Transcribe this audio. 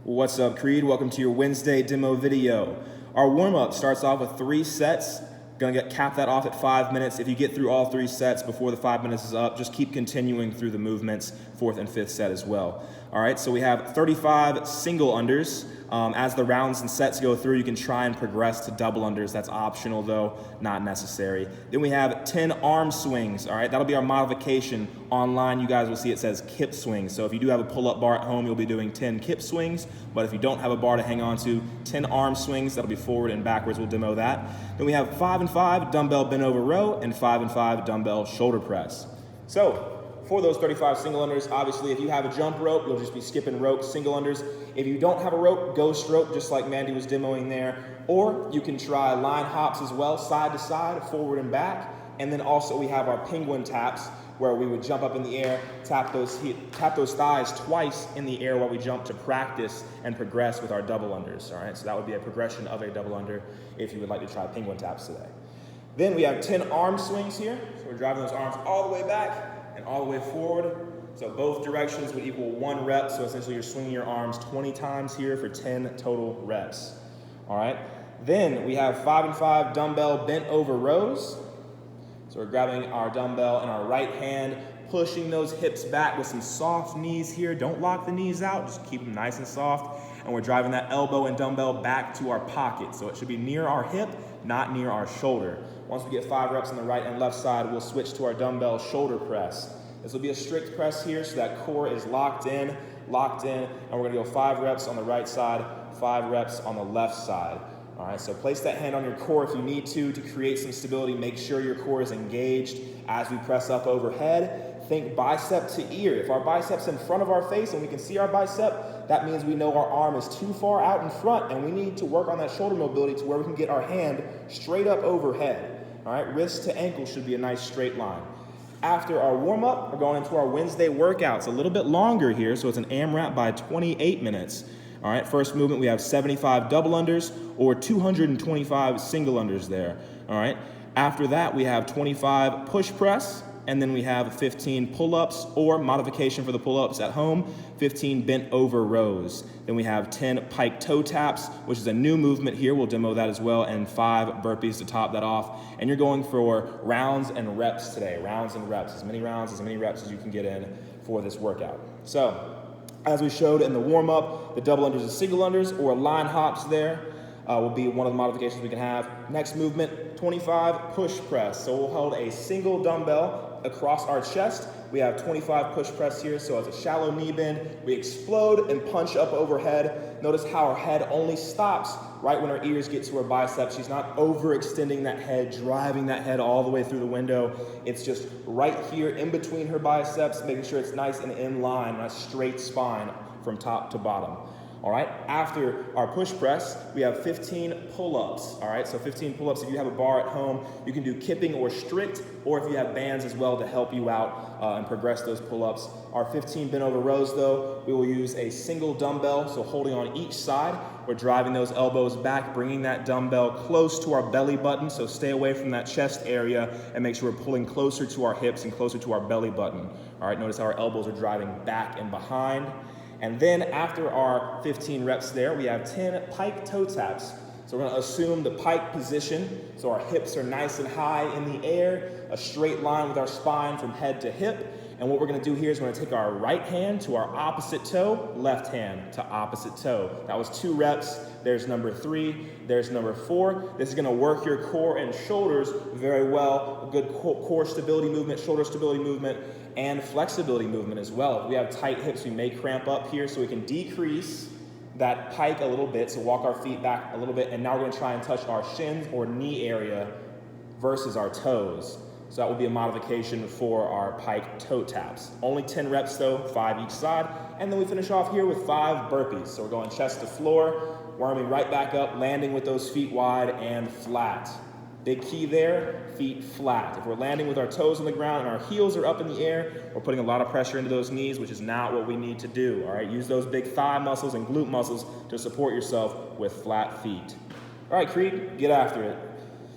What's up, Creed? Welcome to your Wednesday demo video. Our warm-up starts off with 3 sets. Gonna cap that off at 5 minutes. If you get through all 3 sets before the 5 minutes is up, just keep continuing through the movements, 4th and 5th set as well. All right, so we have 35 single unders. As the rounds and sets go through, you can try and progress to double unders. That's optional though, not necessary. Then we have 10 arm swings. All right, that'll be our modification. Online, you guys will see it says kip swings. So if you do have a pull-up bar at home, you'll be doing 10 kip swings. But if you don't have a bar to hang on to, 10 arm swings. That'll be forward and backwards. We'll demo that. Then we have 5 and 5 dumbbell bent over row and 5 and 5 dumbbell shoulder press. So for those 35 single unders, obviously if you have a jump rope, you'll just be skipping rope, single unders. If you don't have a rope, ghost rope, just like Mandy was demoing there. Or you can try line hops as well, side to side, forward and back. And then also we have our penguin taps, where we would jump up in the air, tap those thighs twice in the air while we jump to practice and progress with our double unders. All right, so that would be a progression of a double under if you would like to try penguin taps today. Then we have 10 arm swings here. So we're driving those arms all the way back and all the way forward. So both directions would equal 1 rep. So essentially you're swinging your arms 20 times here for 10 total reps. All right. Then we have 5 and 5 dumbbell bent over rows. So we're grabbing our dumbbell in our right hand, pushing those hips back with some soft knees here. Don't lock the knees out, just keep them nice and soft. And we're driving that elbow and dumbbell back to our pocket. So it should be near our hip, not near our shoulder. Once we get 5 reps on the right and left side, we'll switch to our dumbbell shoulder press. This will be a strict press here, so that core is locked in, and we're gonna go 5 reps on the right side, 5 reps on the left side. All right, so place that hand on your core if you need to create some stability. Make sure your core is engaged as we press up overhead. Think bicep to ear. If our bicep's in front of our face and we can see our bicep, that means we know our arm is too far out in front and we need to work on that shoulder mobility to where we can get our hand straight up overhead. All right, wrist to ankle should be a nice straight line. After our warm-up, we're going into our Wednesday workouts. A little bit longer here, so it's an AMRAP by 28 minutes. All right, first movement, we have 75 double unders or 225 single unders there. All right, after that, we have 25 push press, and then we have 15 pull-ups or modification for the pull-ups at home, 15 bent over rows. Then we have 10 pike toe taps, which is a new movement here. We'll demo that as well, and 5 burpees to top that off. And you're going for rounds and reps today, rounds and reps, as many rounds, as many reps as you can get in for this workout. So, as we showed in the warm-up, the double unders and single unders or line hops there will be one of the modifications we can have. Next movement, 25 push press. So we'll hold a single dumbbell across our chest. We have 25 push press here, so it's a shallow knee bend. We explode and punch up overhead. Notice how our head only stops right when our ears get to our biceps. She's not overextending that head, driving that head all the way through the window. It's just right here in between her biceps, making sure it's nice and in line, a straight spine from top to bottom. All right, after our push press, we have 15 pull-ups. All right, so 15 pull-ups. If you have a bar at home, you can do kipping or strict, or if you have bands as well to help you out and progress those pull-ups. Our 15 bent over rows though, we will use a single dumbbell, so holding on each side. We're driving those elbows back, bringing that dumbbell close to our belly button, so stay away from that chest area and make sure we're pulling closer to our hips and closer to our belly button. All right, notice how our elbows are driving back and behind. And then after our 15 reps there, we have 10 pike toe taps. So we're gonna assume the pike position, so our hips are nice and high in the air, a straight line with our spine from head to hip. And what we're gonna do here is we're gonna take our right hand to our opposite toe, left hand to opposite toe. That was 2 reps. There's number 3, there's number 4. This is gonna work your core and shoulders very well. A good core stability movement, shoulder stability movement, and flexibility movement as well. If we have tight hips, we may cramp up here, so we can decrease that pike a little bit, so walk our feet back a little bit, and now we're gonna try and touch our shins or knee area versus our toes. So that will be a modification for our pike toe taps. Only 10 reps though, 5 each side. And then we finish off here with 5 burpees. So we're going chest to floor, warming right back up, landing with those feet wide and flat. Big key there, feet flat. If we're landing with our toes on the ground and our heels are up in the air, we're putting a lot of pressure into those knees, which is not what we need to do, all right? Use those big thigh muscles and glute muscles to support yourself with flat feet. All right, Creed, get after it.